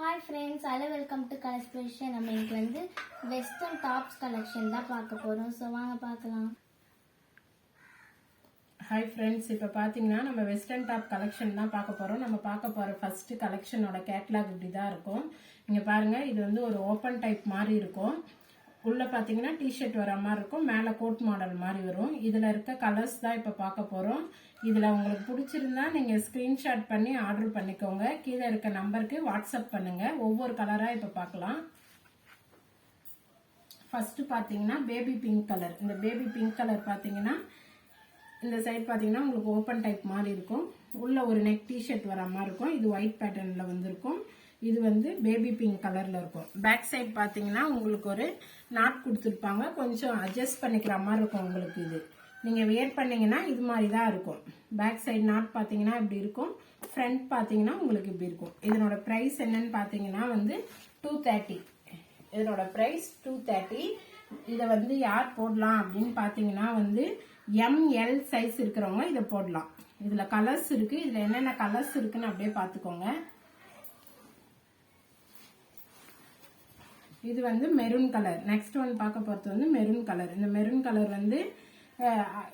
Hi friends, hello, welcome to Colorspiration. நம்ம இன்னைக்கு வந்து western tops collection தான் பார்க்க போறோம். சோ வாங்க பார்க்கலாம். Hi friends, இப்போ பாத்தீங்கன்னா நம்ம வெஸ்டர்ன் டாப் கலெக்ஷன் தான் பார்க்க போறோம். நம்ம பார்க்க போற ஃபர்ஸ்ட் கலெக்ஷனோட கேட்டலாக் இப்படி தான் இருக்கும். இங்க பாருங்க, இது வந்து ஒரு ஓபன் டைப் மாதிரி இருக்கும். உள்ள பாத்தீங்கன்னா டி-ஷர்ட் வர மாதிரி இருக்கும், மேல கோட் மாடல் மாதிரி வரும். இதுல இருக்க கலர்ஸ் தான் இப்ப பார்க்க போறோம். இதுல உங்களுக்கு பிடிச்சிருந்தா நீங்க ஸ்கிரீன்ஷாட் பண்ணி ஆர்டர் பண்ணிக்கோங்க. கீழே இருக்க நம்பருக்கு வாட்ஸ்அப் பண்ணுங்க. ஒவ்வொரு கலரா இப்ப பார்க்கலாம். ஃபர்ஸ்ட் பாத்தீங்கன்னா பேபி பிங்க் கலர். இந்த பேபி பிங்க் கலர் பாத்தீங்கன்னா இந்த சைடு பாத்தீங்கன்னா உங்களுக்கு ஓபன் டைப் மாதிரி இருக்கும். உள்ள ஒரு நெக் டி-ஷர்ட் வர மாதிரி இருக்கும். இது ஒயிட் பேட்டர்ன்ல வந்திருக்கும். இது வந்து பேபி பிங்க் கலர்ல இருக்கும். பேக் சைடு பாத்தீங்கன்னா உங்களுக்கு ஒரு நாட் கொடுத்துருப்பாங்க. கொஞ்சம் அட்ஜஸ்ட் பண்ணிக்கிற மாதிரி இருக்கும். உங்களுக்கு இது நீங்க வியர் பண்ணீங்கன்னா இது மாதிரி தான் இருக்கும். பேக் சைடு நாட் பாத்தீங்கன்னா இப்படி இருக்கும். ஃப்ரண்ட் பாத்தீங்கன்னா உங்களுக்கு இப்படி இருக்கும். இதனோட பிரைஸ் என்னன்னு பாத்தீங்கன்னா வந்து 230. இதனோட பிரைஸ் 230. இத வந்து யார் போடலாம் அப்படின்னு பாத்தீங்கன்னா வந்து ML சைஸ் இருக்கிறவங்க இதை போடலாம். இதுல கலர்ஸ் இருக்கு. இதுல என்னென்ன கலர்ஸ் இருக்குன்னு அப்படியே பாத்துக்கோங்க. இது வந்து மெரூன் கலர். நெக்ஸ்ட் ஒன் பார்க்க போறது வந்து மெரூன் கலர். இந்த மெரூன் கலர் வந்து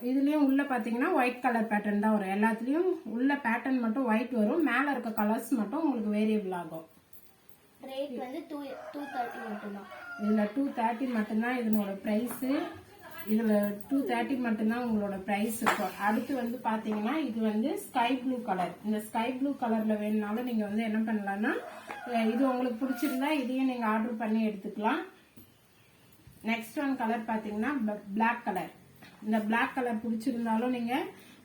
இதுலயும் உள்ள பாத்தீங்கன்னா ஒயிட் கலர் பேட்டர்ன் தான் வரும். எல்லாத்துலயும் உள்ள பேட்டர்ன் மட்டும் ஒயிட் வரும். மேல இருக்க கலர்ஸ் மட்டும் உங்களுக்கு வேரியபிள் ஆகும். ரேட் வந்து 230 மட்டும் தான். இதுல 230 மட்டும் தான் இதனோட பிரைஸ். இதுல 230 மட்டும் தான் உங்களோட பிரைஸ் இருக்கும். அடுத்து வந்து பாத்தீங்கன்னா இது வந்து ஸ்கை ப்ளூ கலர். இந்த ஸ்கை ப்ளூ கலர்ல வேணும்னாலும் நீங்க வந்து என்ன பண்ணலாம்னா இது உங்களுக்கு பிடிச்சிருந்தா இதையும் நீங்க ஆர்டர் பண்ணி எடுத்துக்கலாம். நெக்ஸ்ட் ஒன் கலர் பாத்தீங்கன்னா பிளாக் கலர். இந்த பிளாக் கலர் பிடிச்சிருந்தாலும் நீங்க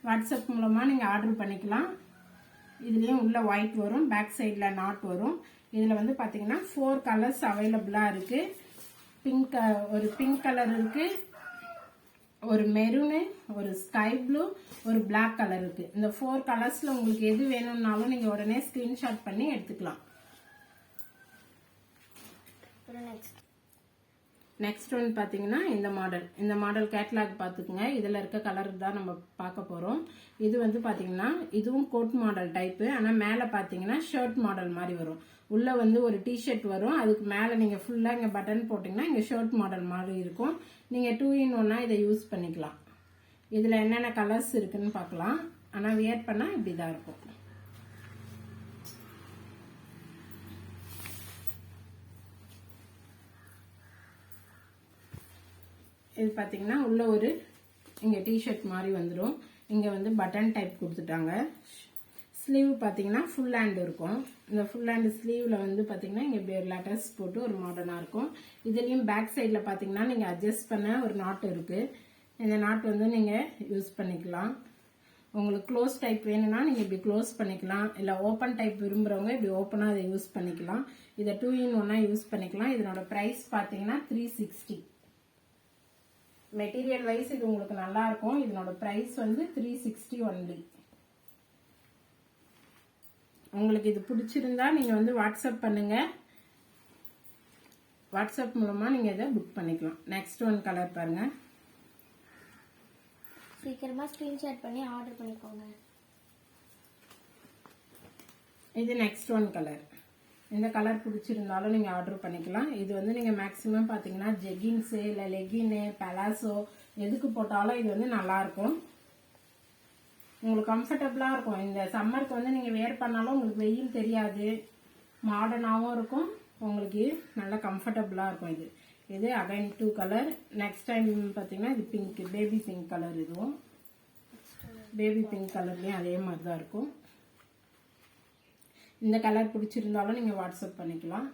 வாட்ஸ்அப் மூலமா நீங்க ஆர்டர் பண்ணிக்கலாம். இதுலயும் உள்ள ஒயிட் வரும். பேக் சைட்ல நாட் வரும். இதுல வந்து பாத்தீங்கன்னா 4 கலர்ஸ் அவைலபிளா இருக்கு. பிங்க், ஒரு பிங்க் கலர் இருக்கு, ஒரு மெரூனு, ஒரு ஸ்கை ப்ளூ, ஒரு பிளாக் கலர் இருக்கு. இந்த 4 கலர்ஸ்ல உங்களுக்கு எது வேணும்னாலும் நீங்க உடனே ஸ்கிரீன்ஷாட் பண்ணி எடுத்துக்கலாம். நெக்ஸ்ட் ஒன் பாத்தீங்கன்னா இந்த மாடல் கேட்டலாக் பாத்துக்கோங்க. இதுல இருக்க கலர் தான் நம்ம பார்க்க போறோம். இது வந்து பாத்தீங்கன்னா இதுவும் கோட் மாடல் டைப். ஆனா மேல பாத்தீங்கன்னா ஷர்ட் மாடல் மாதிரி வரும். உள்ள வந்து ஒரு டி-ஷர்ட் வரும். அதுக்கு மேல நீங்க ஃபுல்லா இங்க பட்டன் போட்டீங்கன்னா இங்க ஷர்ட் மாடல் மாதிரி இருக்கும். நீங்க 2 in 1 இதை யூஸ் பண்ணிக்கலாம். இதுல என்னென்ன கலர்ஸ் இருக்குன்னு பார்க்கலாம். ஆனா வியர் பண்ணா இப்படிதான் இருக்கும். இது பாத்தீங்கன்னா உள்ள ஒரு இங்க டி-ஷர்ட் மாதிரி வந்துடும். இங்க வந்து பட்டன் டைப் கொடுத்துட்டாங்க. ஸ்லீவ் பாத்தீங்கன்னா ஃபுல் ஹேண்ட் இருக்கும். இந்த ஃபுல் ஹேண்ட் ஸ்லீவ்ல வந்து பாத்தீங்கன்னா இங்க லெட்டர்ஸ் போட்டு ஒரு மாடர்னா இருக்கும். இதுலயும் பேக் சைட்ல பாத்தீங்கன்னா நீங்க அட்ஜஸ்ட் பண்ண ஒரு நாட் இருக்கு. இந்த நாட் வந்து நீங்க யூஸ் பண்ணிக்கலாம். உங்களுக்கு க்ளோஸ் டைப் வேணும்னா நீங்க இப்படி க்ளோஸ் பண்ணிக்கலாம். இல்ல ஓபன் டைப் விரும்புறவங்க இப்படி ஓபனா இதை யூஸ் பண்ணிக்கலாம். இதை 2 in 1 யூஸ் பண்ணிக்கலாம். இதனோட பிரைஸ் பாத்தீங்கன்னா 360. மெட்டீரியல் வைஸ் இது உங்களுக்கு நல்லா இருக்கும். இதனோட பிரைஸ் வந்து 360 ஒன்லி. உங்களுக்கு இது பிடிச்சிருந்தா நீங்க வந்து வாட்ஸ்அப் பண்ணுங்க. வாட்ஸ்அப் மூலமா நீங்க இதை புக் பண்ணிக்கலாம். நெக்ஸ்ட் ஒன் கலர் பாருங்க. சீக்கிரமா ஸ்கிரீன்ஷாட் பண்ணி ஆர்டர் பண்ணிக்கோங்க. இது நெக்ஸ்ட் ஒன் கலர். இந்த கலர் பிடிச்சிருந்தாலும் நீங்க ஆர்டர் பண்ணிக்கலாம். இது வந்து நீங்க மேக்ஸிமம் பாத்தீங்கன்னா ஜெகின்ஸ் இல்ல லெகின், பலாசோ எதுக்கு போட்டாலும் இது வந்து நல்லா இருக்கும். உங்களுக்கு கம்ஃபர்டபுளா இருக்கும். இந்த சம்மருக்கு வந்து நீங்க வேர் பண்ணாலும் உங்களுக்கு வெயில் தெரியாது. மாடர்னாவும் இருக்கும். உங்களுக்கு நல்ல கம்ஃபர்டபுளா இருக்கும். இது அகைன் 2 கலர். நெக்ஸ்ட் டைம் பாத்தீங்கன்னா இது பிங்க், பேபி பிங்க் கலர். இதுவும் பேபி பிங்க் கலர்லயும் அதே மாதிரி தான் இருக்கும். இந்த கலர் பிடிச்சிருந்தாலும் நீங்க வாட்ஸ்அப் பண்ணிக்கலாம்.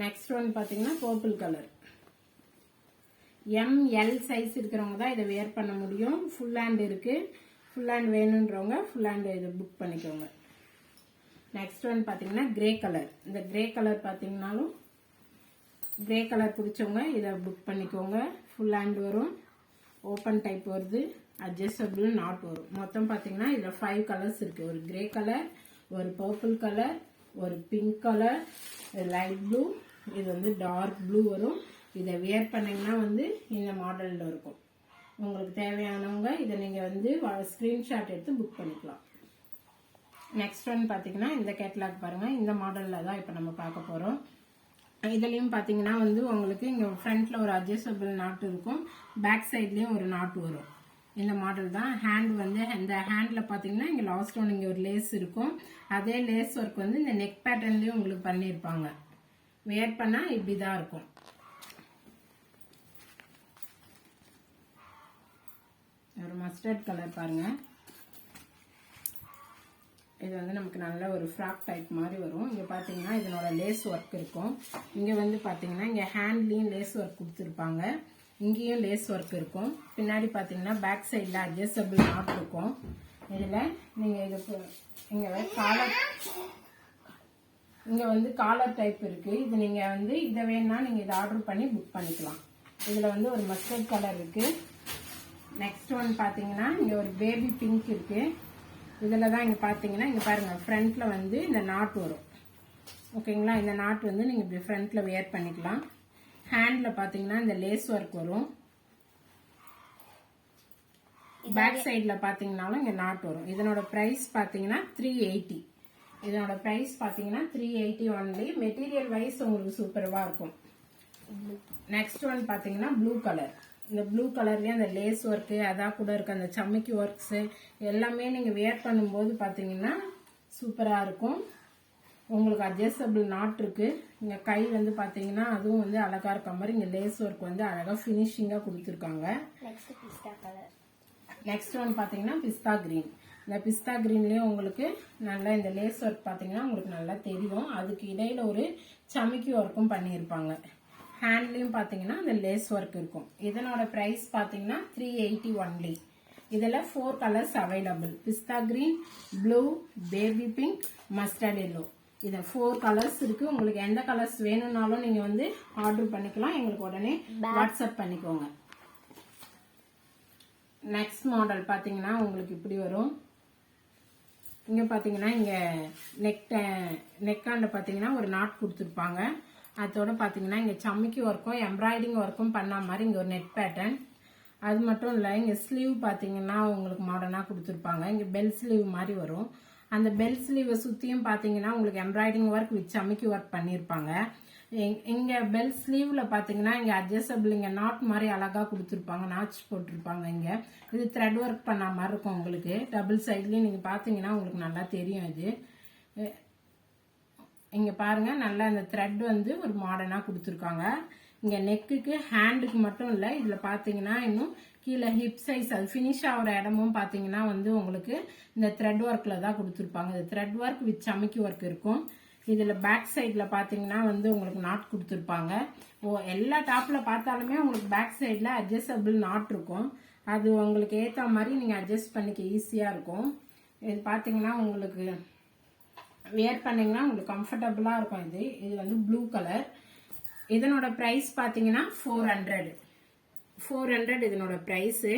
நெக்ஸ்ட் ஒன் பாத்தீங்கன்னா பர்பிள் கலர். ML சைஸ் இருக்கிறவங்க தான் இதை வேர் பண்ண முடியும். ஃபுல் ஹேண்ட் இருக்கு. ஃபுல் ஹேண்ட் வேணும்ன்றவங்க ஃபுல் ஹேண்ட் இதை புக் பண்ணிக்கோங்க. நெக்ஸ்ட் ஒன் பாத்தீங்கன்னா கிரே கலர். இந்த கிரே கலர் பாத்தீங்கன்னாலும் கிரே கலர் பிடிச்சவங்க இதை புக் பண்ணிக்கோங்க. ஃபுல் ஹேண்ட் வரும். ஓபன் டைப் வருது. அட்ஜஸ்டபிள் நாட் வரும். மொத்தம் பாத்தீங்கன்னா இதுல 5 கலர்ஸ் இருக்கு. ஒரு கிரே கலர், ஒரு பர்பிள் கலர், ஒரு பிங்க் கலர், லைட் ப்ளூ, இது வந்து டார்க் ப்ளூ வரும். இதை வியர் பண்ணீங்கன்னா வந்து இந்த மாடல்ல இருக்கும். உங்களுக்கு தேவையானவங்க இதை நீங்க வந்து ஸ்கிரீன்ஷாட் எடுத்து புக் பண்ணிக்கலாம். நெக்ஸ்ட் ஒன் பார்த்தீங்கன்னா இந்த கேட்லாக் பாருங்கள், இந்த மாடலில் தான் இப்போ நம்ம பார்க்க போகிறோம். இதுலேயும் பார்த்தீங்கன்னா வந்து உங்களுக்கு இங்கே ஃப்ரண்ட்டில் ஒரு அட்ஜஸ்டபிள் நாட் இருக்கும், பேக் சைட்லேயும் ஒரு நாட் வரும். இந்த மாடல் தான். ஹேண்ட் வந்து இந்த ஹேண்டில் பார்த்தீங்கன்னா இங்கே லாஸ்ட் ஒன் இங்கே ஒரு லேஸ் இருக்கும். அதே லேஸ் ஒர்க் வந்து இந்த நெக் பேட்டர்ன்லேயும் உங்களுக்கு பண்ணியிருப்பாங்க. வேர் பண்ணால் இப்படி தான் இருக்கும். ஒரு மஸ்டர்ட் கலர் பாருங்கள். இது வந்து நமக்கு நல்ல ஒரு ஃப்ராக் டைப் மாதிரி வரும். இங்கே பார்த்தீங்கன்னா இதனோட லேஸ் ஒர்க் இருக்கும். இங்கே வந்து பார்த்தீங்கன்னா இங்கே ஹேண்ட்லேயும் லேஸ் ஒர்க் கொடுத்துருப்பாங்க, இங்கேயும் லேஸ் ஒர்க் இருக்கும். பின்னாடி பார்த்தீங்கன்னா பேக் சைடில் அட்ஜஸ்டபிள் நாட் இருக்கும். இதில் நீங்கள் இதுக்கு இங்கே காலர், இங்கே வந்து காலர் டைப் இருக்குது. இது நீங்கள் வந்து இதை வேணால் நீங்கள் இதை ஆர்டர் பண்ணி புக் பண்ணிக்கலாம். இதில் வந்து ஒரு மஸ்டர்ட் கலர் இருக்குது. நெக்ஸ்ட் ஒன் பார்த்தீங்கன்னா இங்கே ஒரு பேபி பிங்க் இருக்குது. இதில் தான் இங்கே பார்த்தீங்கன்னா இங்கே பாருங்கள், ஃப்ரண்ட்டில் வந்து இந்த நாட் வரும். ஓகேங்களா, இந்த நாட் வந்து நீங்கள் இப்படி ஃப்ரண்ட்டில் வேர் பண்ணிக்கலாம். ஹேண்டில் பார்த்தீங்கன்னா இந்த லேஸ் ஒர்க் வரும். பேக் சைடில் பார்த்தீங்கன்னாலும் இங்கே நாட் வரும். இதனோட ப்ரைஸ் பார்த்தீங்கன்னா 380. இதனோட ப்ரைஸ் பார்த்தீங்கன்னா 380 ஒன்லி. மெட்டீரியல் வைஸ் உங்களுக்கு சூப்பராக இருக்கும். நெக்ஸ்ட் ஒன் பார்த்தீங்கன்னா ப்ளூ கலர். இந்த ப்ளூ கலர்லேயே அந்த லேஸ் ஒர்க்கு அதான் கூட இருக்க அந்த சம்மிக்கி ஒர்க்ஸு எல்லாமே நீங்கள் வேர் பண்ணும்போது பார்த்தீங்கன்னா சூப்பராக இருக்கும். உங்களுக்கு அட்ஜஸ்டபிள் நாட் இருக்குது. இங்கே கை வந்து பார்த்தீங்கன்னா அதுவும் வந்து அழகாக இருக்க மாதிரி இங்கே லேஸ் ஒர்க் வந்து அழகாக ஃபினிஷிங்காக கொடுத்துருக்காங்க. நெக்ஸ்ட் ஒன் பார்த்தீங்கன்னா பிஸ்தா கிரீன். இந்த பிஸ்தா கிரீன்லேயே உங்களுக்கு நல்லா இந்த லேஸ் ஒர்க் பார்த்தீங்கன்னா உங்களுக்கு நல்லா தெரியும். அதுக்கு இடையில ஒரு சமிக்கி ஒர்க்கும் பண்ணியிருப்பாங்க. ஹேண்ட்லேயும் பார்த்தீங்கன்னா அந்த லேஸ் ஒர்க் இருக்கும். இதனோட ப்ரைஸ் பார்த்தீங்கன்னா 380 ஒன்லி. இதில் 4 கலர்ஸ் அவைலபிள். பிஸ்தா green, blue, baby pink, mustard yellow. இதில் 4 கலர்ஸ் இருக்குது. உங்களுக்கு எந்த கலர்ஸ் வேணும்னாலும் நீங்கள் வந்து ஆர்டர் பண்ணிக்கலாம். எங்களுக்கு உடனே வாட்ஸ்அப் பண்ணிக்கோங்க. நெக்ஸ்ட் மாடல் பார்த்தீங்கன்னா உங்களுக்கு இப்படி வரும். இங்கே பார்த்தீங்கன்னா இங்கே நெக்காண்ட பார்த்தீங்கன்னா ஒரு நாட் கொடுத்துருப்பாங்க. அதோட பார்த்தீங்கன்னா இங்கே சம்மிக்கி ஒர்க்கும் எம்ப்ராய்டிங் ஒர்க்கும் பண்ண மாதிரி இங்கே ஒரு நெட் பேட்டர்ன். அது மட்டும் இல்லை, இங்கே ஸ்லீவ் பார்த்தீங்கன்னா உங்களுக்கு மாடர்னாக கொடுத்துருப்பாங்க. இங்கே பெல் ஸ்லீவ் மாதிரி வரும். அந்த பெல் ஸ்லீவை சுற்றியும் பார்த்தீங்கன்னா உங்களுக்கு எம்ப்ராய்டிங் ஒர்க் வித் சம்மிக்கி ஒர்க் பண்ணியிருப்பாங்க. இங்கே பெல் ஸ்லீவில் பார்த்தீங்கன்னா இங்கே அட்ஜஸ்டபிள் இங்கே நாட் மாதிரி அழகாக கொடுத்துருப்பாங்க, நாச் போட்டிருப்பாங்க. இங்கே இது த்ரெட் ஒர்க் பண்ண மாதிரி இருக்கும். உங்களுக்கு டபுள் சைட்லேயும் நீங்கள் பார்த்தீங்கன்னா உங்களுக்கு நல்லா தெரியும். இது இங்கே பாருங்கள், நல்லா இந்த த்ரெட் வந்து ஒரு மாடர்னாக கொடுத்துருக்காங்க. இங்கே நெக்குக்கு ஹேண்டுக்கு மட்டும் இல்லை, இதில் பார்த்தீங்கன்னா இன்னும் கீழே ஹிப் சைஸ் அது ஃபினிஷ் ஆகிற இடமும் பார்த்தீங்கன்னா வந்து உங்களுக்கு இந்த த்ரெட் ஒர்க்கில் தான் கொடுத்துருப்பாங்க. இது த்ரெட் ஒர்க் வித் சமிக்கி ஒர்க் இருக்கும். இதில் பேக் சைடில் பார்த்தீங்கன்னா வந்து உங்களுக்கு நாட் கொடுத்துருப்பாங்க. எல்லா டாப்பில் பார்த்தாலுமே உங்களுக்கு பேக் சைடில் அட்ஜஸ்டபிள் நாட் இருக்கும். அது உங்களுக்கு ஏற்ற மாதிரி நீங்கள் அட்ஜஸ்ட் பண்ணிக்க ஈஸியாக இருக்கும். இது பார்த்தீங்கன்னா உங்களுக்கு வேர் பண்ணிங்கன்னா உங்களுக்கு கம்ஃபர்டபுளாக இருக்கும். இது வந்து ப்ளூ கலர். இதனோட ப்ரைஸ் பார்த்தீங்கன்னா 400 இதனோட ப்ரைஸு.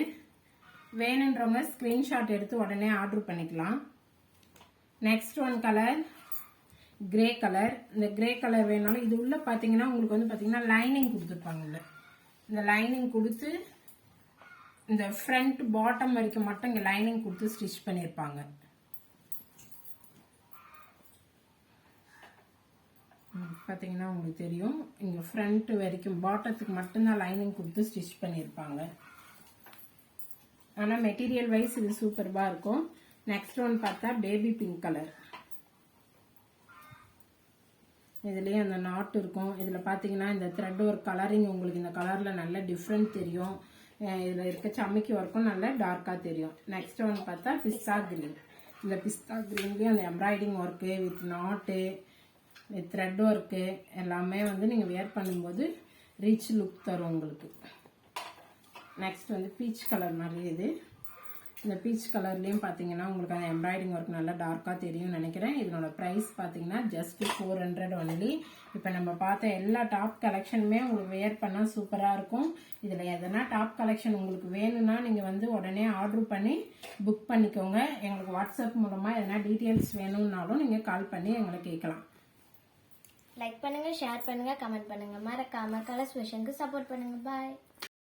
வேணுன்றவங்க ஸ்க்ரீன்ஷாட் எடுத்து உடனே ஆர்டர் பண்ணிக்கலாம். Next one colour grey colour. இந்த கிரே கலர் வேணாலும் இது உள்ள பார்த்தீங்கன்னா உங்களுக்கு வந்து பார்த்தீங்கன்னா லைனிங் கொடுத்துருப்பாங்க. இந்த லைனிங் கொடுத்து இந்த ஃப்ரண்ட் பாட்டம் வரைக்கும் மட்டும் இங்கே லைனிங் கொடுத்து ஸ்டிச் பண்ணியிருப்பாங்க. பார்த்தீங்கன்னா உங்களுக்கு தெரியும், இங்கே ஃப்ரண்ட் வரைக்கும் பாட்டத்துக்கு மட்டும்தான் லைனிங் கொடுத்து ஸ்டிச் பண்ணியிருப்பாங்க. ஆனால் மெட்டீரியல் வைஸ் இது சூப்பராக இருக்கும். நெக்ஸ்ட் ஒன் பார்த்தா பேபி பிங்க் கலர். இதுலேயும் அந்த நாட் இருக்கும். இதில் பார்த்தீங்கன்னா இந்த த்ரெட் ஒர்க் கலரிங் உங்களுக்கு இந்த கலரில் நல்ல டிஃப்ரெண்ட் தெரியும். இதில் இருக்க சம்மிக்கி ஒர்க்கும் நல்லா டார்க்காக தெரியும். நெக்ஸ்ட் ஒன் பார்த்தா பிஸ்தா கிரீன். இந்த பிஸ்தா கிரீன்லேயும் அந்த எம்ப்ராய்டிங் ஒர்க்கு வித் நாட்டு வித் த்ரெட் ஒர்க்கு எல்லாமே வந்து நீங்கள் வேர் பண்ணும்போது ரிச் லுக் தரும் உங்களுக்கு. நெக்ஸ்ட் வந்து பீச் கலர் மாதிரி இது. இந்த பீச் கலர்லேயும் பார்த்தீங்கன்னா உங்களுக்கு அந்த எம்ப்ராய்டிங் ஒர்க் நல்லா டார்க்காக தெரியும்னு நினைக்கிறேன். இதனோட ப்ரைஸ் பார்த்தீங்கன்னா ஜஸ்ட் 400 ஒன்லி. இப்போ நம்ம பார்த்த எல்லா டாப் கலெக்ஷனுமே உங்களுக்கு வேர் பண்ணால் சூப்பராக இருக்கும். இதில் எதனா டாப் கலெக்ஷன் உங்களுக்கு வேணும்னா நீங்கள் வந்து உடனே ஆர்டர் பண்ணி புக் பண்ணிக்கோங்க. எங்களுக்கு வாட்ஸ்அப் மூலமாக எதனா டீட்டெயில்ஸ் வேணும்னாலும் நீங்கள் கால் பண்ணி எங்களை கேட்கலாம். லைக் பண்ணுங்கள், ஷேர் பண்ணுங்கள், கமெண்ட் பண்ணுங்கள். மறக்காமல் கலர்ஸ் ஃபேஷனுக்கு சப்போர்ட் பண்ணுங்கள். பாய்.